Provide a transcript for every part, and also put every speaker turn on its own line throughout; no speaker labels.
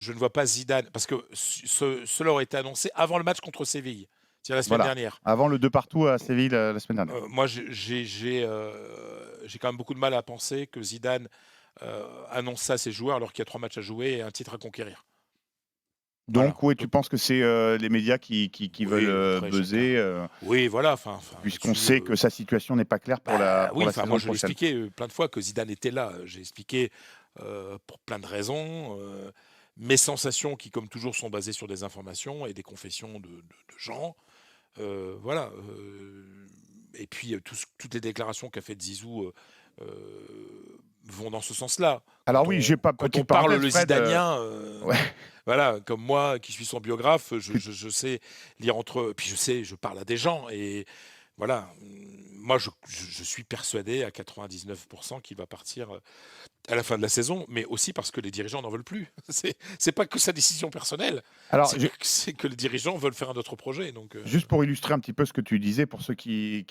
je ne vois pas Zidane, parce que cela aurait été annoncé avant le match contre Séville, c'est-à-dire la semaine
Voilà.
dernière.
Avant le 2 partout à Séville la semaine dernière.
Moi, j'ai quand même beaucoup de mal à penser que Zidane annonce ça à ses joueurs alors qu'il y a 3 matchs à jouer et un titre à conquérir. Voilà.
Donc, oui, tu
Donc,
penses que c'est les médias qui veulent
oui, après chacun.
buzzer,
Oui, voilà. Enfin,
puisqu'on
là-dessus.
sait que sa situation n'est pas claire
Bah
pour
oui.
la
Enfin, moi,
saison
je l'ai
prochaine.
expliqué plein de fois que Zidane était là. J'ai expliqué pour plein de raisons. Mes sensations qui, comme toujours, sont basées sur des informations et des confessions de gens. Voilà. Et puis, toutes les déclarations qu'a faites Zizou vont dans ce sens-là.
Alors oui, j'ai pas
Quand
petite
on parle
parenthèse,
le
Fred.
zidanien,
Ouais,
voilà, comme moi qui suis son biographe,
tu-
je sais lire entre. Puis je parle à des gens. Et voilà, moi je suis persuadé à 99% qu'il va partir à la fin de la saison, mais aussi parce que les dirigeants n'en veulent plus. C'est pas que sa décision personnelle,
alors,
c'est que les dirigeants veulent faire un autre projet. Donc,
juste pour illustrer un petit peu ce que tu disais, pour ceux qui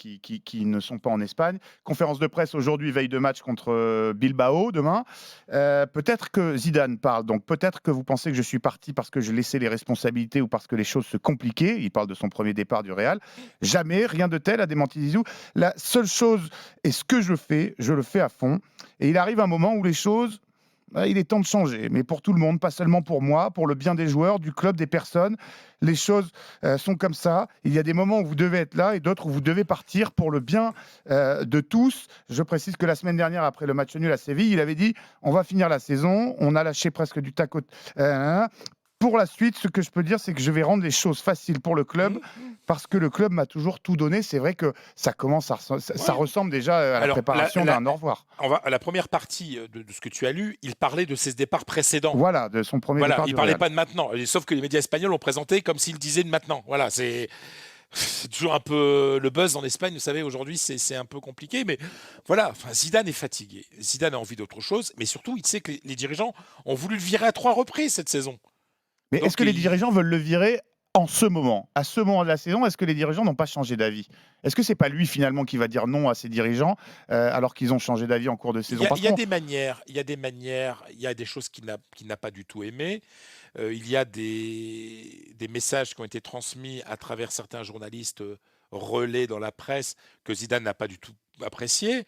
ne sont pas en Espagne, conférence de presse aujourd'hui, veille de match contre Bilbao demain. Peut-être que Zidane parle, donc peut-être que vous pensez que je suis parti parce que je laissais les responsabilités ou parce que les choses se compliquaient. Il parle de son premier départ du Real. Jamais, rien de tel, a démenti Zizou. La seule chose, et ce que je le fais à fond. Et il arrive un moment où les choses il est temps de changer, mais pour tout le monde, pas seulement pour moi, pour le bien des joueurs, du club, des personnes. Les choses sont comme ça. Il y a des moments où vous devez être là et d'autres où vous devez partir pour le bien de tous. Je précise que la semaine dernière, après le match nul à Séville, il avait dit on va finir la saison, on a lâché presque du tac au... Pour la suite, ce que je peux dire, c'est que je vais rendre les choses faciles pour le club parce que le club m'a toujours tout donné. C'est vrai que ça commence ça
ouais.
ressemble déjà à la
Alors,
préparation d'un au revoir.
la première partie de ce que tu as lu, il parlait de ses départs précédents.
Voilà, de son premier
Voilà,
départ
il
du
parlait
Real.
pas de maintenant. Sauf que les médias espagnols ont présenté comme s'il disait de maintenant. Voilà, c'est toujours un peu le buzz en Espagne. Vous savez, aujourd'hui, c'est un peu compliqué. Mais voilà, enfin, Zidane est fatigué. Zidane a envie d'autre chose. Mais surtout, il sait que les dirigeants ont voulu le virer à 3 reprises cette saison.
Mais est-ce
Donc,
que les dirigeants veulent le virer en ce moment? À ce moment de la saison, est-ce que les dirigeants n'ont pas changé d'avis? Est-ce que c'est pas lui finalement qui va dire non à ses dirigeants alors qu'ils ont changé d'avis en cours de saison?
il
Parce
y a
qu'on
des manières, il y a des choses qu'il n'a pas du tout aimées. Il y a des messages qui ont été transmis à travers certains journalistes relais dans la presse que Zidane n'a pas du tout apprécié.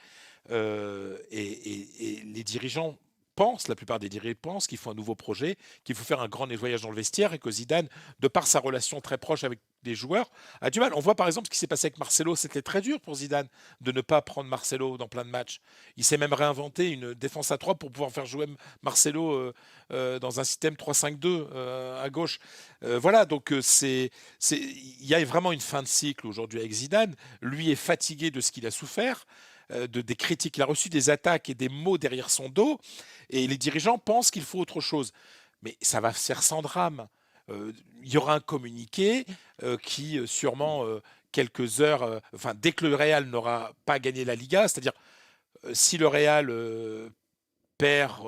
Et les dirigeants pensent, la plupart des dirigeants pensent qu'il faut un nouveau projet, qu'il faut faire un grand nettoyage dans le vestiaire et que Zidane, de par sa relation très proche avec les joueurs, a du mal. On voit par exemple ce qui s'est passé avec Marcelo. C'était très dur pour Zidane de ne pas prendre Marcelo dans plein de matchs. Il s'est même réinventé une défense à 3 pour pouvoir faire jouer Marcelo dans un système 3-5-2 à gauche. Voilà, donc il y a vraiment une fin de cycle aujourd'hui avec Zidane. Lui est fatigué de ce qu'il a souffert, des critiques qu'il a reçues, des attaques et des mots derrière son dos. Et les dirigeants pensent qu'il faut autre chose. Mais ça va se faire sans drame. Il y aura un communiqué qui, sûrement, quelques heures, enfin, dès que le Real n'aura pas gagné la Liga, c'est-à-dire si le Real perd,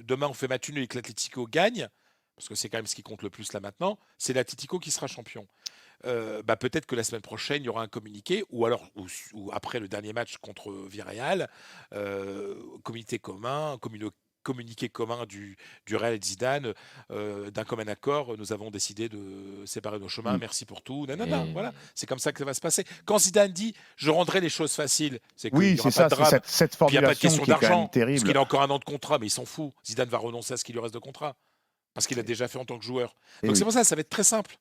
demain on fait match nul et que l'Atlético gagne, parce que c'est quand même ce qui compte le plus là maintenant, c'est l'Atlético qui sera champion. Bah, peut-être que la semaine prochaine, il y aura un communiqué, ou alors ou après le dernier match contre Villarreal, comité commun, communiqué commun du Real et de Zidane, d'un commun accord, nous avons décidé de séparer nos chemins,
Hmm.
merci pour tout, nanana, voilà,
Et
c'est comme ça que ça va se passer. Quand Zidane dit je rendrai les choses faciles, c'est qu'il
Oui,
n'y aura
c'est
pas de
ça, c'est
drame,
cette
puis il n'y a pas de
formulation
question
qui est quand même
d'argent, parce
terrible.
qu'il a encore un an de contrat, mais il s'en fout. Zidane va renoncer à ce qu'il lui reste de contrat, parce qu'il a déjà fait en tant que joueur.
Et
Donc c'est
oui.
pour ça, ça va être très simple.